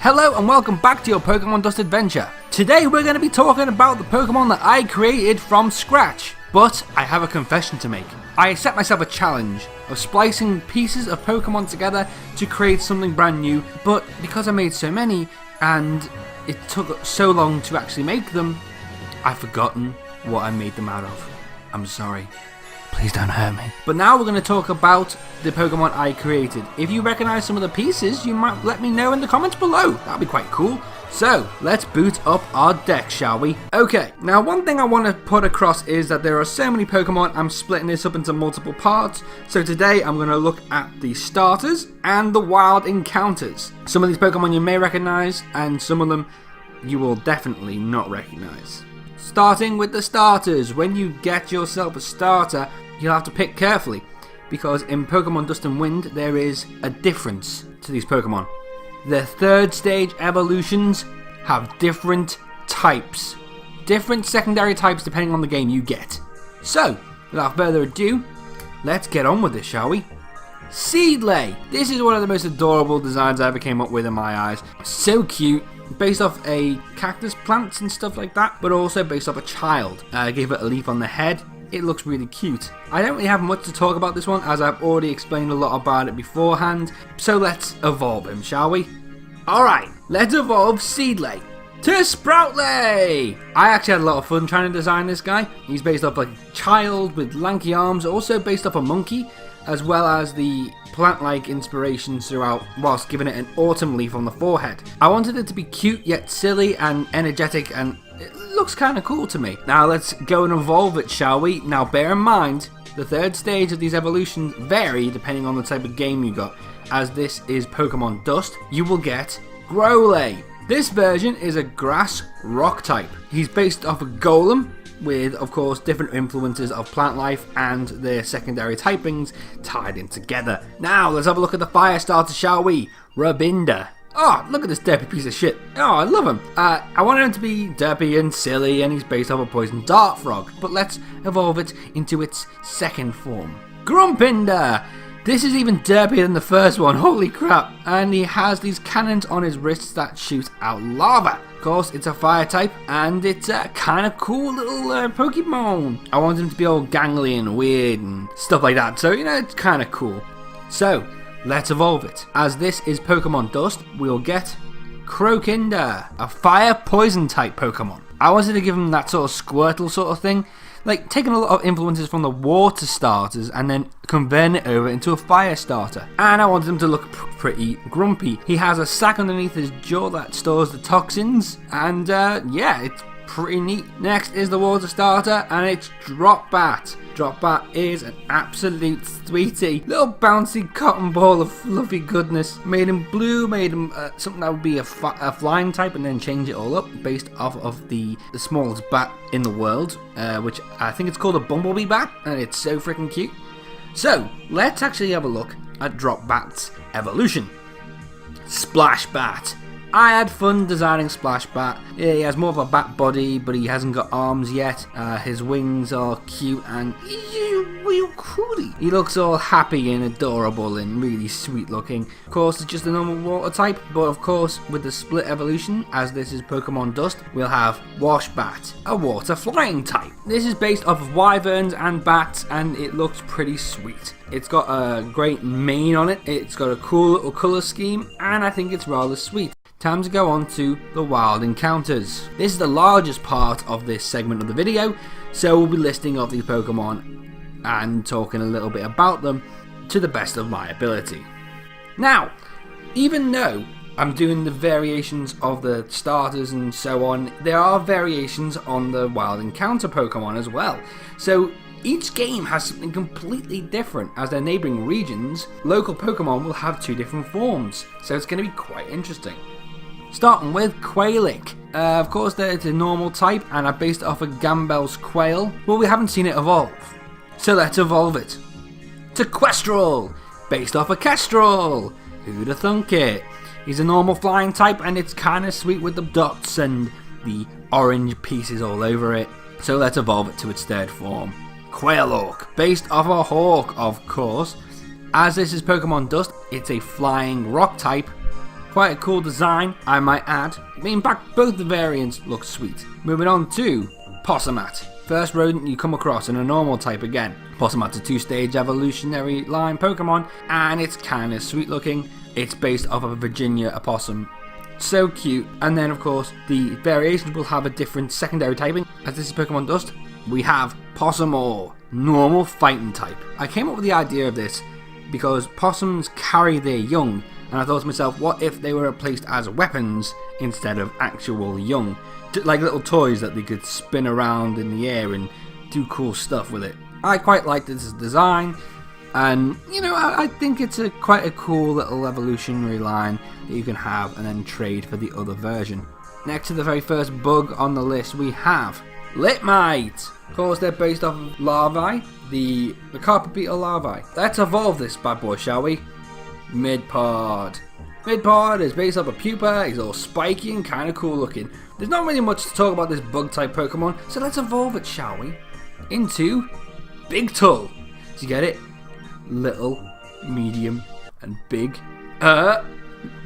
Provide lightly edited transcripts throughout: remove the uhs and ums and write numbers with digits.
Hello and welcome back to your Pokemon Dust adventure. Today we're going to be talking about the Pokemon that I created from scratch. But I have a confession to make. I set myself a challenge of splicing pieces of Pokemon together to create something brand new, but because I made so many and it took so long to actually make them, I've forgotten what I made them out of. I'm sorry. Please don't hurt me. But now we're going to talk about the Pokemon I created. If you recognize some of the pieces, you might let me know in the comments below. That'd be quite cool. So, let's boot up our deck, shall we? Okay, now one thing I want to put across is that there are so many Pokemon, I'm splitting this up into multiple parts. So today I'm going to look at the starters and the wild encounters. Some of these Pokemon you may recognize, and some of them you will definitely not recognize. Starting with the starters, when you get yourself a starter, you'll have to pick carefully, because in Pokemon Dust and Wind there is a difference to these Pokemon. The third stage evolutions have different types, different secondary types depending on the game you get. So, without further ado, let's get on with this, shall we? Seedlay! This is one of the most adorable designs I ever came up with in my eyes. So cute. Based off a cactus plants and stuff like that, but also based off a child. I gave it a leaf on the head. It looks really cute. I don't really have much to talk about this one, as I've already explained a lot about it beforehand. So let's evolve him, shall we? Alright, let's evolve Seedlay to Sproutlay! I actually had a lot of fun trying to design this guy. He's based off like a child with lanky arms, also based off a monkey, as well as the plant-like inspirations throughout, whilst giving it an autumn leaf on the forehead. I wanted it to be cute yet silly and energetic, and it looks kind of cool to me. Now let's go and evolve it, shall we? Now bear in mind, the third stage of these evolutions vary depending on the type of game you got. As this is Pokemon Dust, you will get Growlithe. This version is a grass rock type. He's based off a Golem, with, of course, different influences of plant life and their secondary typings tied in together. Now, let's have a look at the fire starter, shall we? Rabinda. Oh, look at this derpy piece of shit. Oh, I love him. I wanted him to be derpy and silly, and he's based off a poison dart frog. But let's evolve it into its second form. Grumpinda. This is even derpier than the first one, holy crap. And he has these cannons on his wrists that shoot out lava. Of course, it's a fire type, and it's a kind of cool little Pokemon. I want him to be all gangly and weird and stuff like that, so, you know, it's kind of cool. So, let's evolve it. As this is Pokemon Dust, we'll get Croakinda, a fire poison type Pokemon. I wanted to give him that sort of Squirtle sort of thing, like taking a lot of influences from the water starters and then converting it over into a fire starter. And I wanted him to look pretty grumpy. He has a sack underneath his jaw that stores the toxins, and yeah, it's pretty neat. Next is the water starter, and it's Dropbat. Dropbat is an absolute sweetie. Little bouncy cotton ball of fluffy goodness. Made him blue, made him something that would be a flying type, and then change it all up based off of the smallest bat in the world, which I think it's called a bumblebee bat, and it's so freaking cute. So, let's actually have a look at Dropbat's evolution. Splash Bat. I had fun designing Splash Bat. Yeah, he has more of a bat body, but he hasn't got arms yet. His wings are cute and he looks all happy and adorable and really sweet looking. Of course, it's just a normal water type, but of course, with the split evolution, as this is Pokemon Dust, we'll have Washbat, a water flying type. This is based off of wyverns and bats, and it looks pretty sweet. It's got a great mane on it, it's got a cool little colour scheme, and I think it's rather sweet. Time to go on to the wild encounters. This is the largest part of this segment of the video, so we'll be listing off these Pokemon and talking a little bit about them to the best of my ability. Now, even though I'm doing the variations of the starters and so on, there are variations on the wild encounter Pokemon as well. So each game has something completely different. As their neighbouring regions, local Pokemon will have two different forms, so it's going to be quite interesting. Starting with Quailic. Of course, it's a normal type and are based off of Gambel's Quail, but we haven't seen it evolve. So let's evolve it to Questral, based off of Kestrel. Who'd have thunk it? He's a normal flying type, and it's kind of sweet with the dots and the orange pieces all over it. So let's evolve it to its third form. Quailorc, based off a hawk, of course. As this is Pokemon Dust, it's a flying rock type, Quite a cool design, I might add. In fact, both the variants look sweet. Moving on to Possumat. First rodent you come across in a normal type again. Possumat's a 2-stage evolutionary line Pokemon, and it's kind of sweet looking. It's based off of a Virginia opossum. So cute. And then of course the variations will have a different secondary typing. As this is Pokemon Dust, we have Possumor, normal fighting type. I came up with the idea of this because possums carry their young, and I thought to myself, what if they were replaced as weapons instead of actual young? Like little toys that they could spin around in the air and do cool stuff with it. I quite like this design, and you know, I think it's quite a cool little evolutionary line that you can have and then trade for the other version. Next to the very first bug on the list, we have Litmite. Of course, they're based off of larvae, the carpet beetle larvae. Let's evolve this bad boy, shall we? Midpod. Midpod is based off a pupa. He's all spiky and kind of cool looking. There's not really much to talk about this bug type Pokemon, so let's evolve it, shall we? Into Big Tull. Do you get it? Little, medium, and big.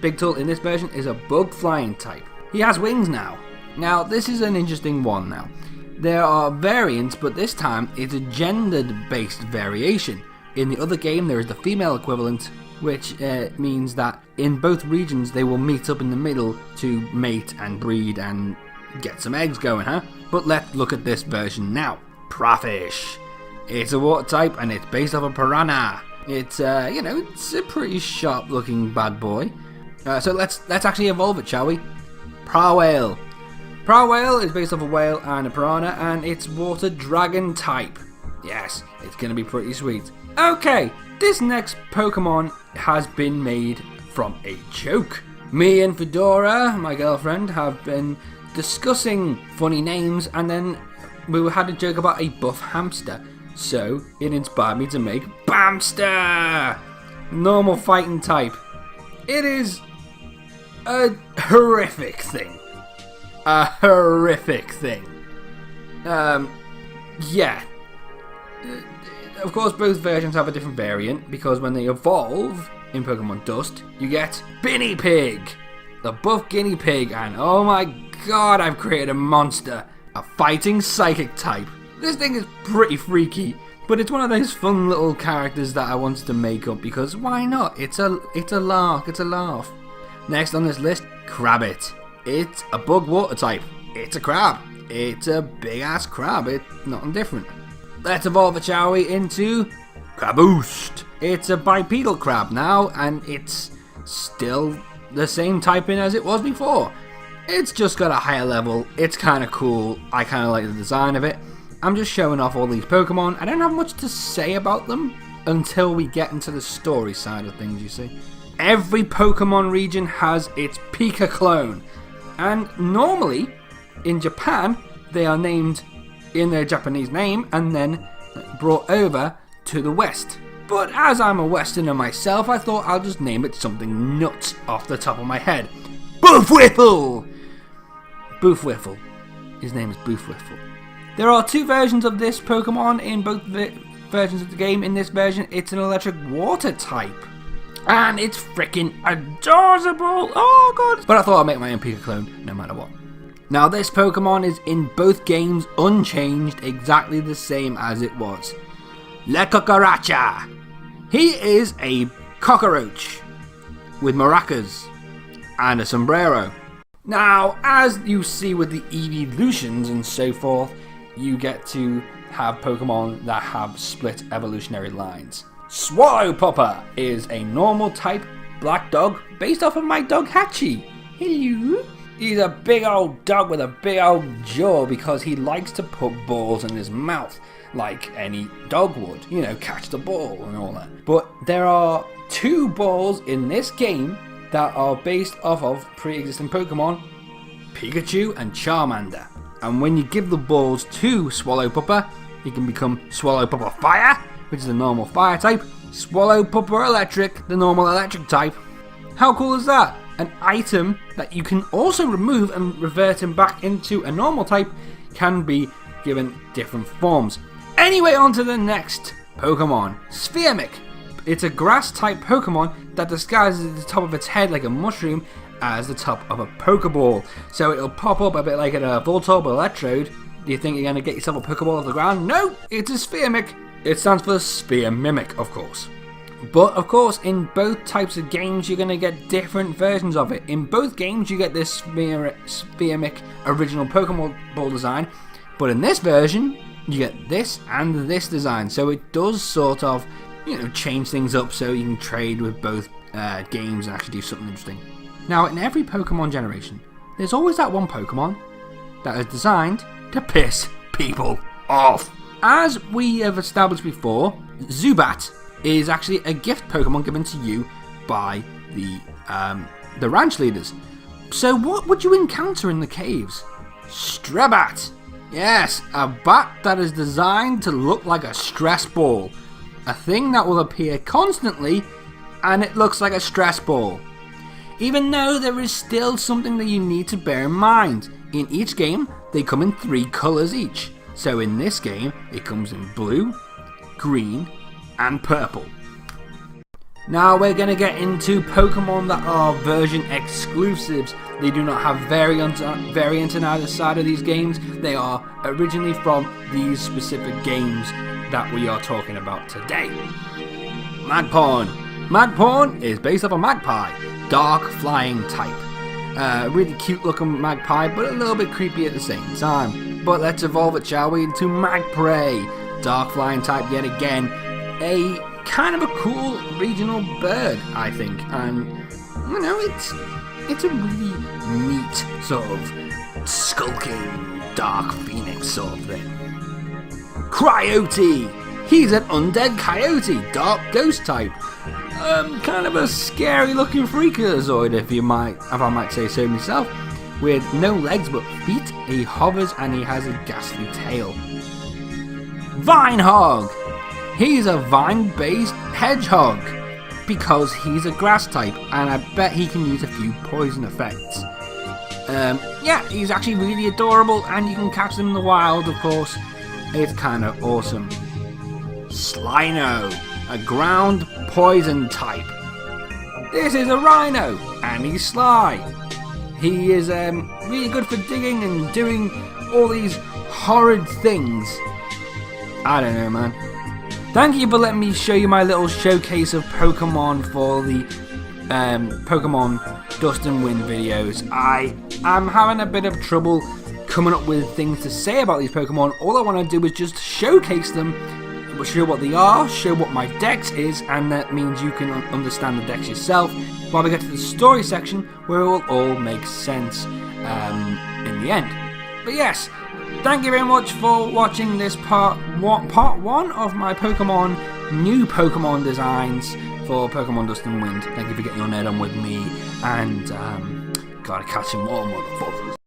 Big Tull in this version is a bug flying type. He has wings now. Now, this is an interesting one now. There are variants, but this time it's a gendered-based variation. In the other game, there is the female equivalent, which means that in both regions they will meet up in the middle to mate and breed and get some eggs going, huh? But let's look at this version now. Prafish. It's a water type and it's based off a piranha. It's it's a pretty sharp looking bad boy. So let's actually evolve it, shall we? Prowale. Prowale is based off a whale and a piranha, and it's water dragon type. Yes, it's gonna be pretty sweet. Okay, this next Pokemon has been made from a joke. Me and Fedora, my girlfriend, have been discussing funny names, and then we had a joke about a buff hamster. So it inspired me to make Bamster, normal fighting type. It is a horrific thing. A horrific thing. Yeah. Of course, both versions have a different variant, because when they evolve in Pokemon Dust, you get Guinea Pig, the buff guinea pig, and oh my god, I've created a monster, a fighting psychic type. This thing is pretty freaky, but it's one of those fun little characters that I wanted to make up because why not? It's a lark, it's a laugh. Next on this list, Crabbit. It's a bug water type. It's a crab. It's a big ass crab. It's nothing different. Let's evolve it, shall we, into Craboost. It's a bipedal crab now, and it's still the same typing as it was before. It's just got a higher level. It's kind of cool. I kind of like the design of it. I'm just showing off all these Pokemon. I don't have much to say about them until we get into the story side of things, you see. Every Pokemon region has its Pika clone. And normally, in Japan, they are named in their Japanese name and then brought over to the West. But as I'm a Westerner myself, I thought I'll just name it something nuts off the top of my head. Boofwiffle! Boofwiffle. His name is Boofwiffle. There are two versions of this Pokemon in both versions of the game. In this version, it's an electric water type. And it's freaking adorable! Oh god! But I thought I'd make my own Pika clone, no matter what. Now this Pokemon is in both games unchanged, exactly the same as it was. Le Cucaracha! He is a cockroach with maracas and a sombrero. Now, as you see with the evolutions and so forth, you get to have Pokemon that have split evolutionary lines. Swallowpupper is a normal type black dog based off of my dog Hachi. Hello. He's a big old dog with a big old jaw because he likes to put balls in his mouth like any dog would. You know, catch the ball and all that. But there are two balls in this game that are based off of pre-existing Pokemon, Pikachu and Charmander. And when you give the balls to Swallowpupper, he can become Swallowpupper Fire, which is the normal fire type, Swallowpupper Electric, the normal electric type. How cool is that? An item that you can also remove and revert him back into a normal type can be given different forms. Anyway, on to the next Pokemon, Sphearmic. It's a grass type Pokemon that disguises the top of its head like a mushroom as the top of a Pokeball. So it'll pop up a bit like a Voltorb Electrode. Do you think you're going to get yourself a Pokeball off the ground? No, it's a Sphere Mimic. It stands for Sphere Mimic, of course. But of course, in both types of games, you're going to get different versions of it. In both games, you get this Sphere Mimic original Pokemon Ball design. But in this version, you get this and this design. So it does sort of, change things up so you can trade with both games and actually do something interesting. Now, in every Pokemon generation, there's always that one Pokemon that is designed to piss people off. As we have established before, Zubat is actually a gift Pokemon given to you by the ranch leaders. So what would you encounter in the caves? Strabat! Yes, a bat that is designed to look like a stress ball. A thing that will appear constantly, and it looks like a stress ball. Even though there is still something that you need to bear in mind. In each game, they come in 3 colours each. So in this game, it comes in blue, green, and purple. Now we're going to get into Pokemon that are version exclusives. They do not have variants on either side of these games. They are originally from these specific games that we are talking about today. Magpawn. Magpawn is based off a magpie, dark flying type. Really cute looking magpie, but a little bit creepy at the same time. But let's evolve it, shall we, into Magpray. Dark flying type yet again. A kind of a cool regional bird, I think. And, it's a really neat sort of skulking dark phoenix sort of thing. Cryote. He's an undead coyote, dark ghost type. Kind of a scary looking freakazoid, if I might say so myself. With no legs but feet, he hovers and he has a ghastly tail. Vinehog! He's a vine-based hedgehog, because he's a grass type, and I bet he can use a few poison effects. He's actually really adorable, and you can catch them in the wild, of course. It's kind of awesome. Sliano, a ground poison type. This is a rhino, and he's sly. He is really good for digging and doing all these horrid things. I don't know, man. Thank you for letting me show you my little showcase of Pokemon for the Pokemon Dust and Wind videos. I am having a bit of trouble coming up with things to say about these Pokemon. All I want to do is just showcase them, show what they are, show what my dex is, and that means you can understand the dex yourself while we get to the story section where it will all make sense in the end. But yes, thank you very much for watching this part one of my new Pokemon designs for Pokemon Dust and Wind. Thank you for getting your nerd on with me, and gotta catch some more motherfuckers.